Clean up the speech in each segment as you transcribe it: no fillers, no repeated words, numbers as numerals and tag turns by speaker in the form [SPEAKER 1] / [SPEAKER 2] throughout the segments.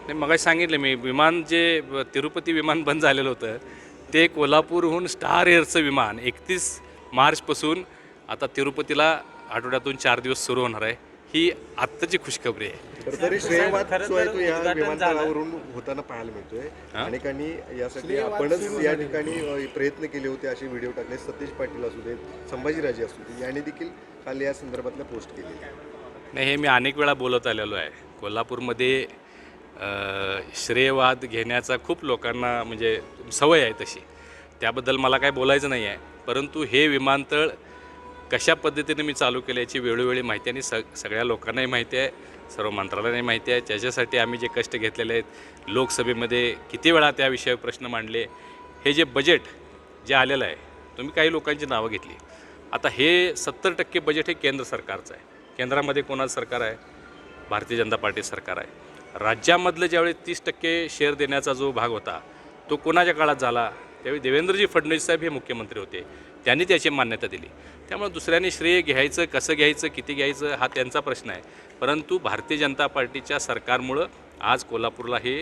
[SPEAKER 1] नाही, मगाशी सांगितलं मी, विमान जे तिरुपती विमान बंद झालेलं होतं ते कोल्हापूरहून स्टार एअरचं विमान 31 मार्चपासून आता तिरुपतीला आठवड्यातून 4 दिवस सुरू होणार आहे. ही आत्ताची खुशखबरी आहे.
[SPEAKER 2] खरं तरी श्रेयवाद जो आहे तो या विमानतळावरून होताना पाहायला मिळतोय. अनेकांनी यासाठी आपणच या ठिकाणी प्रयत्न केले होते असे व्हिडिओ टाकले. सतीश पाटील असू देत, संभाजीराजे असू दे, यांनी देखील काल या संदर्भातल्या पोस्ट केली.
[SPEAKER 1] नाही, हे मी अनेक वेळा बोलत आलेलो आहे. कोल्हापूरमध्ये श्रेयवाद घेण्याचा खूप लोकांना म्हणजे सवय आहे तशी, त्याबद्दल मला काय बोलायचं नाही आहे. परंतु हे विमानतळ कशा पद्धतीने मी चालू केलं याची वेळोवेळी माहिती आणि सगळ्या लोकांनाही माहिती आहे, सर्व मंत्रालयालाही माहिती आहे. त्याच्यासाठी आम्ही जे कष्ट घेतलेले आहेत, लोकसभेमध्ये किती वेळा त्या विषयावर प्रश्न मांडले. हे जे बजेट जे आलेलं आहे, तुम्ही काही लोकांची नावं घेतली. आता हे 70% बजेट हे केंद्र सरकारचं आहे. केंद्रामध्ये कोणाचं सरकार आहे? भारतीय जनता पार्टी सरकार आहे. राज्यामधलं ज्यावेळी 30% शेअर देण्याचा जो भाग होता तो कोणाच्या काळात झाला? त्यावेळी देवेंद्रजी फडणवीस साहेब हे मुख्यमंत्री होते, त्यांनी त्याची मान्यता दिली. त्यामुळे दुसऱ्यांनी श्रेय घ्यायचं, कसं घ्यायचं, किती घ्यायचं हा त्यांचा प्रश्न आहे. परंतु भारतीय जनता पार्टीच्या सरकारमुळं आज कोल्हापूरला हे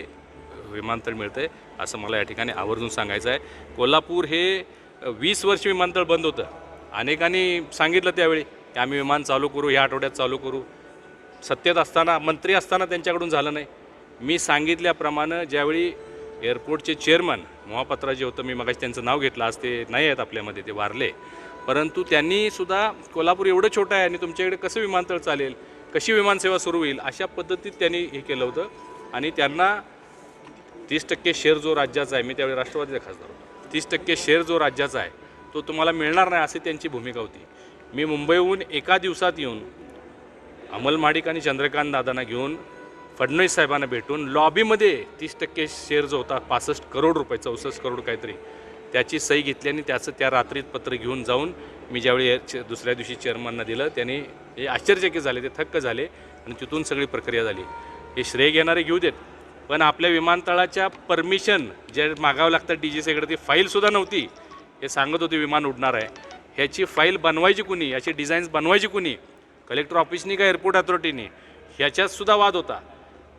[SPEAKER 1] विमानतळ मिळतं आहे असं मला या ठिकाणी आवर्जून सांगायचं आहे. कोल्हापूर हे 20 वर्ष विमानतळ बंद होतं. अनेकांनी सांगितलं त्यावेळी की आम्ही विमान चालू करू, ह्या आठवड्यात चालू करू. सत्तेत असताना, मंत्री असताना त्यांच्याकडून झालं नाही. मी सांगितल्याप्रमाणे ज्यावेळी एअरपोर्टचे चेअरमन मोहापात्रा जे होतं, मी मगाशी त्यांचं नाव घेतलं, आज ते नाही आहेत आपल्यामध्ये, ते वारले. परंतु त्यांनीसुद्धा कोल्हापूर एवढं छोटं आहे आणि तुमच्याकडे कसं विमानतळ चालेल, कशी विमानसेवा सुरू होईल, अशा पद्धतीत त्यांनी हे केलं होतं. आणि त्यांना 30% शेअर जो राज्याचा आहे, मी त्यावेळी राष्ट्रवादीचा खासदार होतो, 30% शेअर जो राज्याचा आहे तो तुम्हाला मिळणार नाही अशी त्यांची भूमिका होती. मी मुंबईहून एका दिवसात येऊन अमल माडिक आणि चंद्रकांत दादांना घेऊन फडणवीस साहेबांना भेटून लॉबीमध्ये 30% शेअर जो होता 65 करोड रुपये, 64 करोड काहीतरी, त्याची सही घेतली आणि त्याचं त्या रात्रीत पत्र घेऊन जाऊन मी ज्यावेळी दुसऱ्या दिवशी चेअरमनना दिलं, त्यांनी हे आश्चर्यचकित झाले, ते थक्क झाले आणि तिथून सगळी प्रक्रिया झाली. हे श्रेय घेणारे घेऊ देत, पण आपल्या विमानतळाच्या परमिशन जे मागावं लागतं DGCकडे, ती फाईलसुद्धा नव्हती. हे सांगत होते विमान उडणार आहे, ह्याची फाईल बनवायची कुणी, याची डिझाईन्स बनवायची कुणी, कलेक्टर ऑफिसनी का एअरपोर्ट अथॉरिटीनी, ह्याच्यातसुद्धा वाद होता.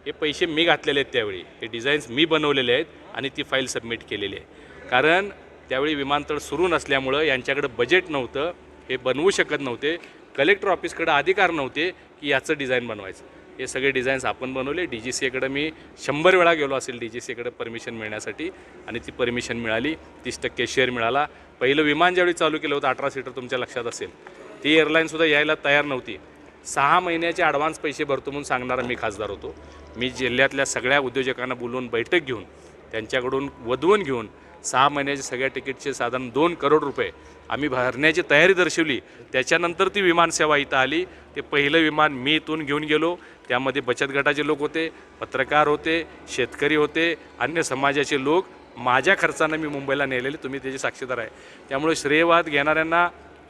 [SPEAKER 1] हे पैसे मी घातलेले आहेत त्यावेळी, हे डिझाईन्स मी बनवलेले आहेत आणि ती फाईल सबमिट केलेली आहे. कारण त्यावेळी विमानतळ सुरू नसल्यामुळं यांच्याकडे बजेट नव्हतं, हे बनवू शकत नव्हते. कलेक्टर ऑफिसकडे अधिकार नव्हते की याचं डिझाईन बनवायचं. हे सगळे डिझाईन्स आपण बनवले. DGCकडे मी 100 वेळा गेलो असेल DGCकडे परमिशन मिळण्यासाठी आणि ती परमिशन मिळाली. 30% शेअर मिळाला. पहिलं विमान ज्यावेळी चालू केलं होतं 18 सीटर, तुमच्या लक्षात असेल, ती एअरलाईनसुद्धा यायला तयार नव्हती. 6 महिन्याचे ॲडव्हान्स पैसे भरतो म्हणून सांगणारा मी खासदार होतो. मी जिल्ह्यातल्या सगळ्या उद्योजकांना बोलवून बैठक घेऊन त्यांच्याकडून वदवून घेऊन 6 महिन्याचे सगळ्या तिकीटचे साधारण 2 करोड रुपये आम्ही भरण्याची तयारी दर्शवली. त्याच्यानंतर ती विमानसेवा इथं आली. ते पहिलं विमान मी इथून घेऊन गेलो. त्यामध्ये बचत गटाचे लोक होते, पत्रकार होते, शेतकरी होते, अन्य समाजाचे लोक. माझ्या खर्चानं मी मुंबईला नेलेले, तुम्ही त्याचे साक्षीदार आहे. त्यामुळे श्रेयवाद घेणाऱ्यांना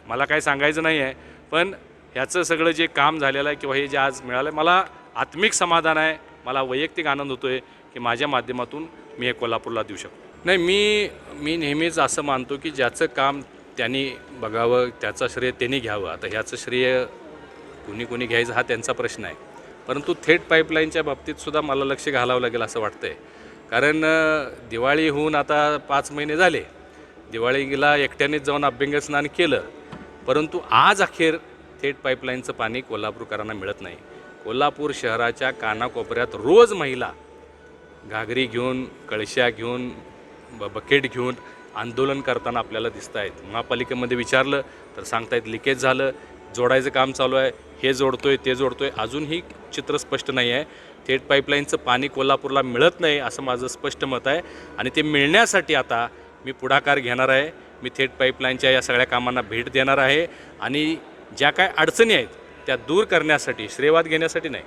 [SPEAKER 1] मला काय सांगायचं नाही आहे, पण ह्याचं सगळं जे काम झालेलं आहे किंवा हे जे आज मिळालं आहे, मला आत्मिक समाधान आहे. मला वैयक्तिक आनंद होतो आहे की माझ्या माध्यमातून मी हे कोल्हापूरला देऊ शकतो. नाही, मी नेहमीच असं मानतो की ज्याचं काम त्यांनी बघावं, त्याचं श्रेय त्यांनी घ्यावं. आता ह्याचं श्रेय कुणी घ्यायचं हा त्यांचा प्रश्न आहे. परंतु थेट पाईपलाईनच्या बाबतीतसुद्धा मला लक्ष घालावं लागेल असं वाटतं आहे. कारण दिवाळी होऊन आता 5 महिने झाले. दिवाळीला एकट्यानेच जाऊन अभ्यंगस्नान केलं, परंतु आज अखेर थेट पाईपलाईनचं पाणी कोल्हापूरकरांना मिळत नाही. कोल्हापूर शहराच्या कानाकोपऱ्यात रोज महिला घागरी घेऊन, कळशा घेऊन, बकेट घेऊन आंदोलन करताना आपल्याला दिसत आहेत. महापालिकेमध्ये विचारलं तर सांगतायत लिकेज झालं, जोडायचं काम चालू आहे, हे जोडतोय, ते जोडतोय. अजूनही चित्र स्पष्ट नाही आहे. थेट पाईपलाईनचं पाणी कोल्हापूरला मिळत नाही असं माझं स्पष्ट मत आहे. आणि ते मिळण्यासाठी आता मी पुढाकार घेणार आहे. मी थेट पाईपलाईनच्या या सगळ्या कामांना भेट देणार आहे आणि ज्या काय अडचणी आहेत त्या दूर करण्यासाठी, श्रेयवाद घेण्यासाठी नाही,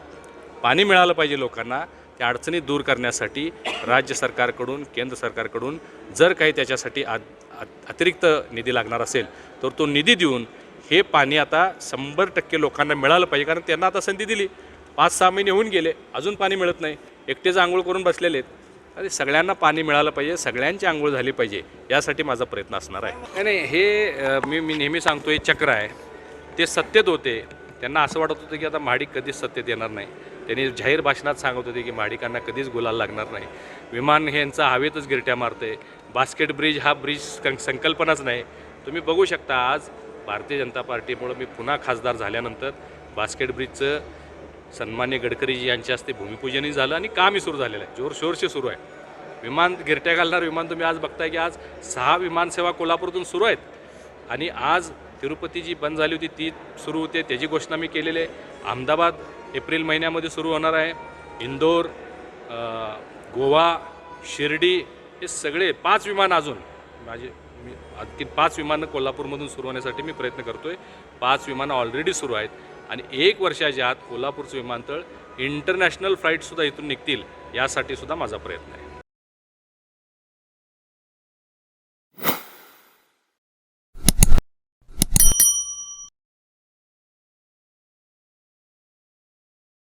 [SPEAKER 1] पाणी मिळालं पाहिजे लोकांना, त्या अडचणी दूर करण्यासाठी राज्य सरकारकडून, केंद्र सरकारकडून जर काही त्याच्यासाठी अतिरिक्त निधी लागणार असेल तर तो निधी देऊन हे पाणी आता 100% लोकांना मिळालं पाहिजे. कारण त्यांना आता संधी दिली, 5-6 महिने होऊन गेले, अजून पाणी मिळत नाही, एकटेच आंघोळ करून बसलेले आहेत. अरे सगळ्यांना पाणी मिळालं पाहिजे, सगळ्यांची आंघोळ झाली पाहिजे, यासाठी माझा प्रयत्न असणार आहे. नाही, हे मी नेहमी सांगतो, हे चक्र आहे. ते सत्तेत होते, त्यांना असं वाटत होतं की आता महाडिक कधीच सत्तेत येणार नाही. त्यांनी जाहीर भाषणात सांगत होते की महाडिकांना कधीच गुलाल लागणार नाही. विमान हे यांचा हवेतच गिरट्या मारते. बास्केट ब्रिज हा ब्रिज संकल्पनाच नाही. तुम्ही बघू शकता आज भारतीय जनता पार्टीमुळं मी पुन्हा खासदार झाल्यानंतर बास्केट ब्रिजचं सन्मान्य गडकरीजी यांच्या हस्ते भूमिपूजनही झालं आणि कामही सुरू झालेलं आहे, जोरशोरचे सुरू आहे. विमान गिरट्या घालणार विमान तुम्ही आज बघताय की आज 6 विमानसेवा कोल्हापूरतून सुरू आहेत आणि आज तिरुपती जी बंद झाली होती ती सुरू होते, त्याची घोषणा मी केलेली आहे. अहमदाबाद एप्रिल महिन्यामध्ये सुरू होणार आहे. इंदोर, गोवा, शिर्डी हे सगळे 5 विमान अजून मी आणखी 5 विमानं कोल्हापूरमधून सुरू होण्यासाठी मी प्रयत्न करतो आहे. 5 विमानं ऑलरेडी सुरू आहेत आणि 1 वर्षाच्या आत कोल्हापूरचं विमानतळ इंटरनॅशनल फ्लाईटसुद्धा इथून निघतील यासाठी सुद्धा माझा प्रयत्न आहे.